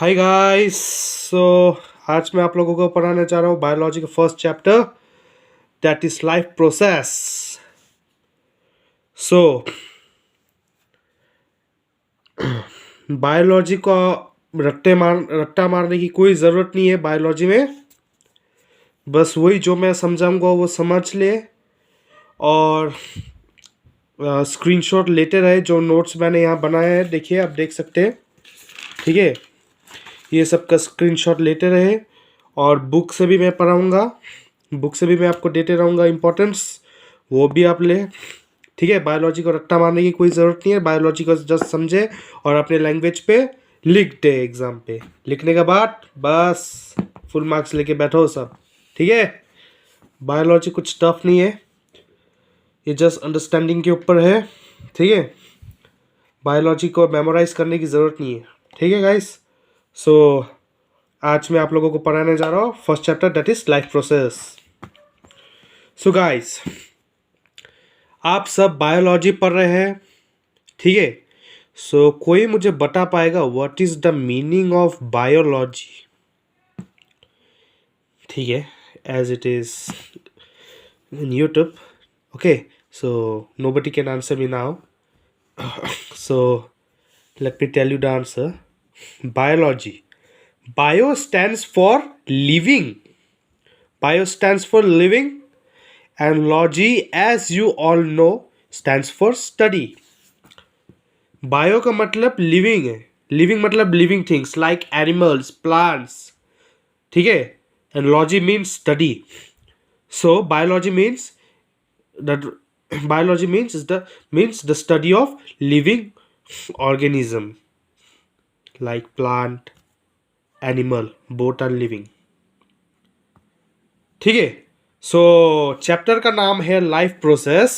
Hi guys. सो आज मैं आप लोगों को पढ़ाने जा रहा हूँ बायोलॉजी का first chapter, that is life process. So biology को रट्टा मारने की कोई ज़रूरत नहीं है बायोलॉजी में। बस वही जो मैं समझाऊंगा वो समझ ले और स्क्रीनशॉट लेते रहे। जो नोट्स मैंने यहाँ बनाए हैं देखिए, आप देख सकते हैं, ठीक है। ये सब का स्क्रीनशॉट लेते रहे और बुक से भी मैं पढ़ाऊँगा, बुक से भी मैं आपको देते रहूँगा इम्पोर्टेंस, वो भी आप ले, ठीक है। बायोलॉजी को रट्टा मारने की कोई ज़रूरत नहीं है। बायोलॉजी को जस्ट समझे और अपने लैंग्वेज पे लिख दे। एग्ज़ाम पे लिखने के बाद बस फुल मार्क्स लेके बैठो सब, ठीक है। बायोलॉजी कुछ टफ नहीं है, ये जस्ट अंडरस्टैंडिंग के ऊपर है, ठीक है। बायोलॉजी को मेमोराइज करने की ज़रूरत नहीं है, ठीक है गाइस। सो आज मैं आप लोगों को पढ़ाने जा रहा हूँ first chapter, that is life process. So guys, आप सब बायोलॉजी पढ़ रहे हैं, ठीक है। सो कोई मुझे बता पाएगा what is the meaning of biology, ठीक है, as it is in YouTube, okay. So nobody can answer me now, so let me tell you the answer. Biology. Bio stands for living. Bio stands for living, and logy, as you all know, stands for study. Bio का मतलब living है, living मतलब living things like animals, plants, ठीक है, and logy means study. So biology means that biology means the study of living organism like plant, animal, both are living, ठीक है। सो chapter का नाम है life process.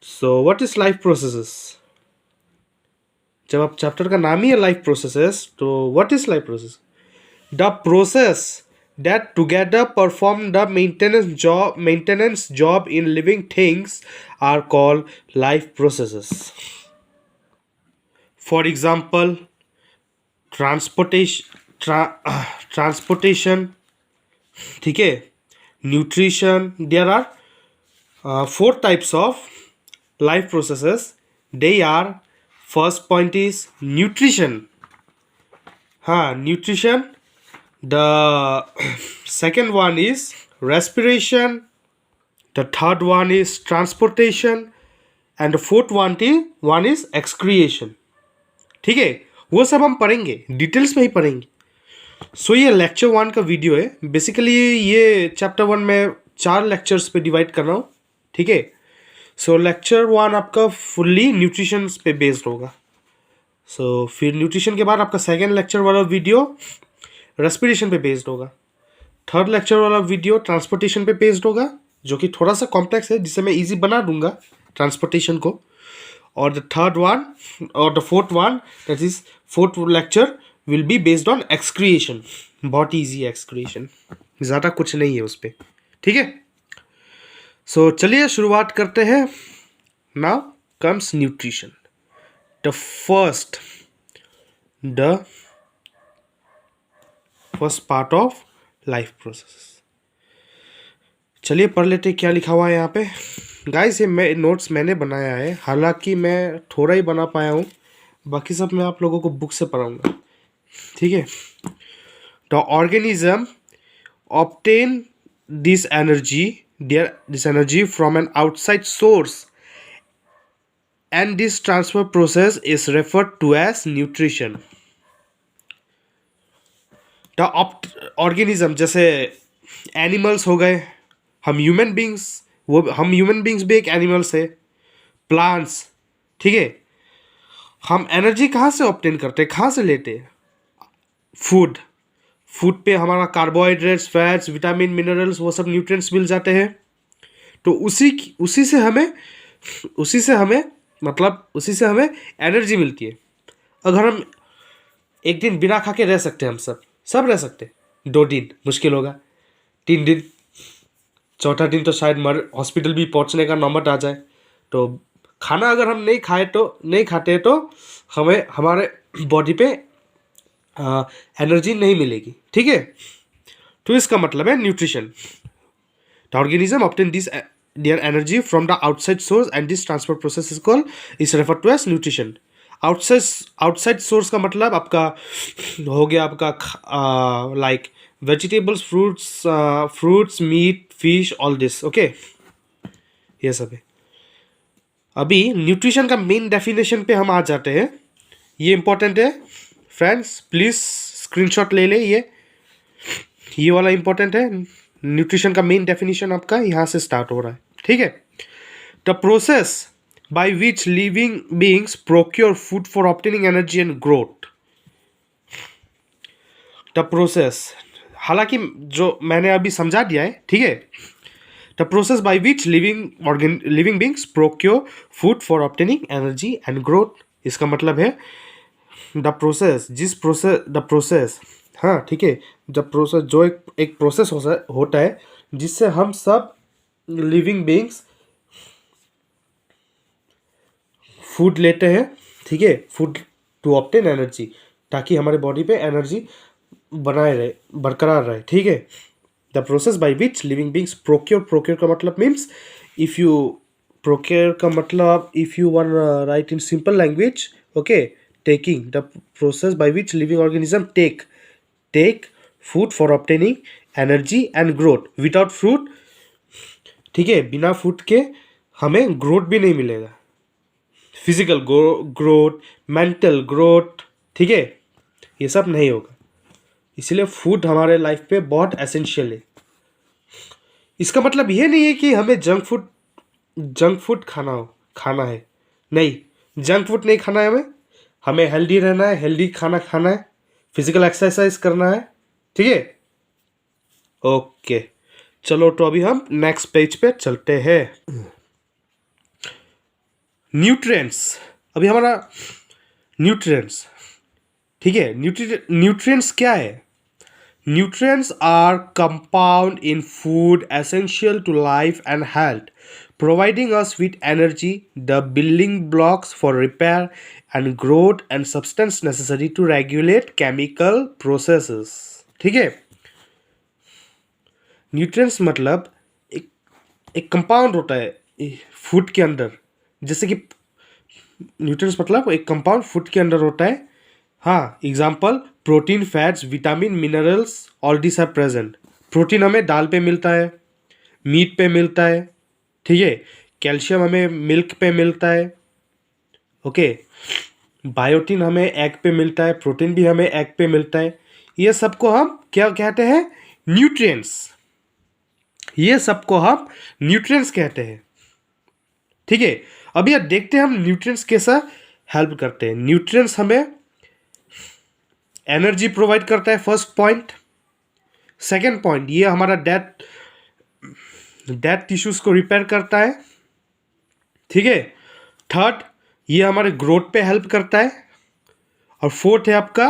So what is life processes? जब आप chapter का नाम ही है लाइफ प्रोसेसेस, तो what is life process? The process that together perform the maintenance job in living things are called life processes. For example, transportation, ठीक है, nutrition. There are 4 types of life processes. They are, first point is nutrition. Nutrition. The second one is respiration. The third one is transportation, and the fourth one is excretion, ठीक है। वो सब हम पढ़ेंगे, details में ही पढ़ेंगे। सो ये lecture 1 का वीडियो है। बेसिकली ये चैप्टर 1 में 4 लेक्चर्स पे डिवाइड कर रहा हूँ, ठीक है। सो लेक्चर 1 आपका फुल्ली न्यूट्रिशन पे बेस्ड होगा। सो फिर न्यूट्रिशन के बाद आपका सेकेंड लेक्चर वाला वीडियो रेस्पिरेशन पे बेस्ड होगा। थर्ड लेक्चर वाला वीडियो ट्रांसपोर्टेशन पे बेस्ड होगा, जो कि थोड़ा सा कॉम्प्लेक्स है, जिसे मैं इजी बना दूंगा ट्रांसपोर्टेशन को। और द थर्ड वन और the fourth one, that is fourth lecture will be based on excretion. बहुत इजी है एक्सक्रिएशन, ज़्यादा कुछ नहीं है उस पर, ठीक है। सो चलिए शुरुआत करते हैं। Now comes nutrition, the first part of life process. चलिए पढ़ लेते क्या लिखा हुआ है यहाँ पे। गाइस ये नोट्स मैंने बनाया है, हालांकि मैं थोड़ा ही बना पाया हूँ, बाकी सब मैं आप लोगों को बुक से पढ़ाऊँगा, ठीक है। The organism obtain this energy from an outside source, and this transfer process is referred to as nutrition. The organism जैसे एनिमल्स हो गए, हम ह्यूमन बींग्स भी एक एनिमल्स है, प्लांट्स, ठीक है। हम एनर्जी कहाँ से ऑब्टेन करते हैं, कहाँ से लेते हैं? फूड पे हमारा कार्बोहाइड्रेट्स, फैट्स, विटामिन, मिनरल्स, वो सब न्यूट्रिएंट्स मिल जाते हैं। तो उसी से हमें एनर्जी मिलती है। अगर हम एक दिन बिना खा के रह सकते हैं, हम सब रह सकते हैं। 2 दिन मुश्किल होगा, 3 दिन, चौथा दिन तो शायद हॉस्पिटल भी पहुंचने का नौबत आ जाए। तो खाना अगर हम नहीं खाते तो हमें हमारे बॉडी पे एनर्जी नहीं मिलेगी, ठीक है। तो इसका मतलब है nutrition, the organism obtain this their energy from the outside source and this transfer process is referred to as nutrition. Outside source का मतलब आपका हो गया आपका like vegetables, fruits, meat, fish, all this, okay, ये सब है। अभी न्यूट्रिशन का मेन डेफिनेशन पे हम आ जाते हैं। ये इंपॉर्टेंट है फ्रेंड्स, प्लीज स्क्रीनशॉट ले ले, ये वाला इंपॉर्टेंट है। न्यूट्रिशन का मेन डेफिनेशन आपका यहाँ से स्टार्ट हो रहा है, ठीक है। The process by which living beings procure food for obtaining energy and growth. The process, हालांकि जो मैंने अभी समझा दिया है, ठीक है। The process by which living beings procure food for obtaining energy and growth, इसका मतलब है द प्रोसेस, हाँ ठीक है, जब प्रोसेस जो एक प्रोसेस होता है जिससे हम सब लिविंग बीइंग्स फूड लेते हैं, ठीक है, फूड टू ऑब्टेन एनर्जी, ताकि हमारे बॉडी पे एनर्जी बनाए रहे, बरकरार रहे, ठीक है। The process by which living beings procure का मतलब मीन्स इफ यू प्रोक्योर का मतलब if you want write in simple language, okay, taking the process by which living organism take food for obtaining energy and growth. Without food, ठीक है, बिना food के हमें growth भी नहीं मिलेगा, फिजिकल ग्रोथ, मेंटल ग्रोथ, ठीक है, ये सब नहीं होगा। इसलिए फूड हमारे लाइफ पे बहुत एसेंशियल है। इसका मतलब ये नहीं है कि हमें जंक फूड खाना है, नहीं, जंक फूड नहीं खाना है, हमें हेल्दी रहना है, हेल्दी खाना खाना है, फिजिकल एक्सरसाइज करना है, ठीक है, ओके। चलो तो अभी हम नेक्स्ट पेज पे चलते हैं। न्यूट्रिएंट्स, अभी हमारा न्यूट्रिएंट्स, ठीक है, न्यूट्रिएंट्स क्या है? Nutrients are compound in food essential to life and health, providing us with energy, the building blocks for repair and growth and substance necessary to regulate chemical processes, ठीक है। Nutrients मतलब एक compound होता है food के अंदर, जैसे कि न्यूट्रिएंट्स मतलब एक कंपाउंड फूड के अंदर होता है, हाँ, example protein, fats, vitamin, minerals, all this are present. Protein हमें दाल पे मिलता है, मीट पे मिलता है, ठीक है, कैल्शियम हमें मिल्क पे मिलता है, ओके, बायोटिन हमें एग पे मिलता है, प्रोटीन भी हमें एग पे मिलता है। ये सबको हम क्या कहते हैं? न्यूट्रिएंट्स। ये सबको हम न्यूट्रिएंट्स कहते हैं, ठीक है। अभी अब देखते हैं हम न्यूट्रिएंट्स कैसा हेल्प करते हैं। न्यूट्रिएंट्स हमें एनर्जी प्रोवाइड करता है, फर्स्ट पॉइंट। सेकेंड पॉइंट, ये हमारा डेड टिश्यूज को रिपेयर करता है, ठीक है। थर्ड, ये हमारे ग्रोथ पे हेल्प करता है। और फोर्थ है आपका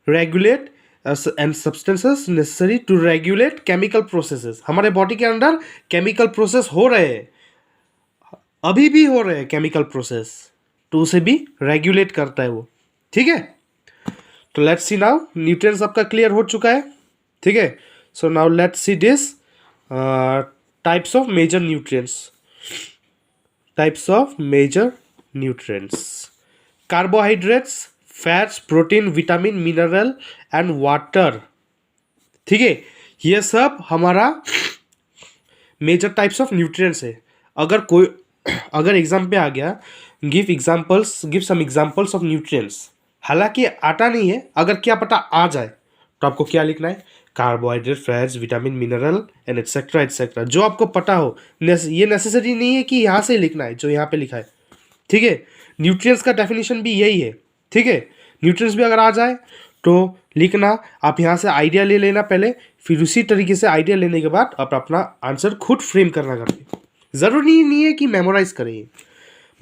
regulate and substances necessary to regulate chemical processes. हमारे बॉडी के अंदर केमिकल प्रोसेस हो रहे हैं, अभी भी हो रहे हैं केमिकल प्रोसेस, तो उसे भी रेगुलेट करता है वो, ठीक है। तो लेट्स सी नाउ, न्यूट्रिएंट्स आपका क्लियर हो चुका है, ठीक है। So now let's see this types of major nutrients. Types of major nutrients: carbohydrates, fats, protein, vitamin, mineral and water, ठीक है। ये सब हमारा मेजर टाइप्स ऑफ न्यूट्रिएंट्स है। अगर एग्जाम पे आ गया, give some examples of nutrients, हालांकि आता नहीं है, अगर क्या पता आ जाए तो आपको क्या लिखना है? Carbohydrate, fats, vitamin, mineral and etcetera etcetera, जो आपको पता हो। ये नेसेसरी नहीं है कि यहाँ से लिखना है जो यहाँ पे लिखा है, ठीक है। न्यूट्रिएंट्स का डेफिनेशन भी यही है, ठीक है। न्यूट्रिएंट्स भी अगर आ जाए तो लिखना, आप यहाँ से आइडिया ले लेना पहले, फिर उसी तरीके से आइडिया लेने के बाद आप अपना आंसर खुद फ्रेम करना करके, ज़रूरी नहीं है कि मेमोराइज करें।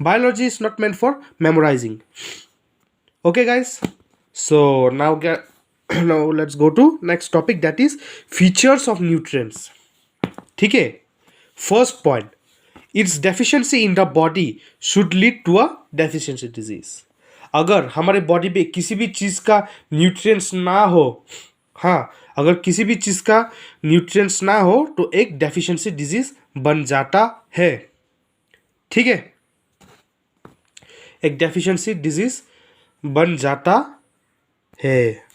Biology is not meant for memorising, okay guys. So now let's go to next topic, that is features of nutrients, ठीक है। First point, its deficiency in the body should lead to a deficiency disease। अगर हमारे body पे किसी भी चीज़ का nutrients ना हो, हाँ, अगर किसी भी चीज़ का न्यूट्रिएंट्स ना हो तो एक डेफिशिएंसी डिजीज बन जाता है। ठीक है, एक डेफिशिएंसी डिजीज बन जाता है।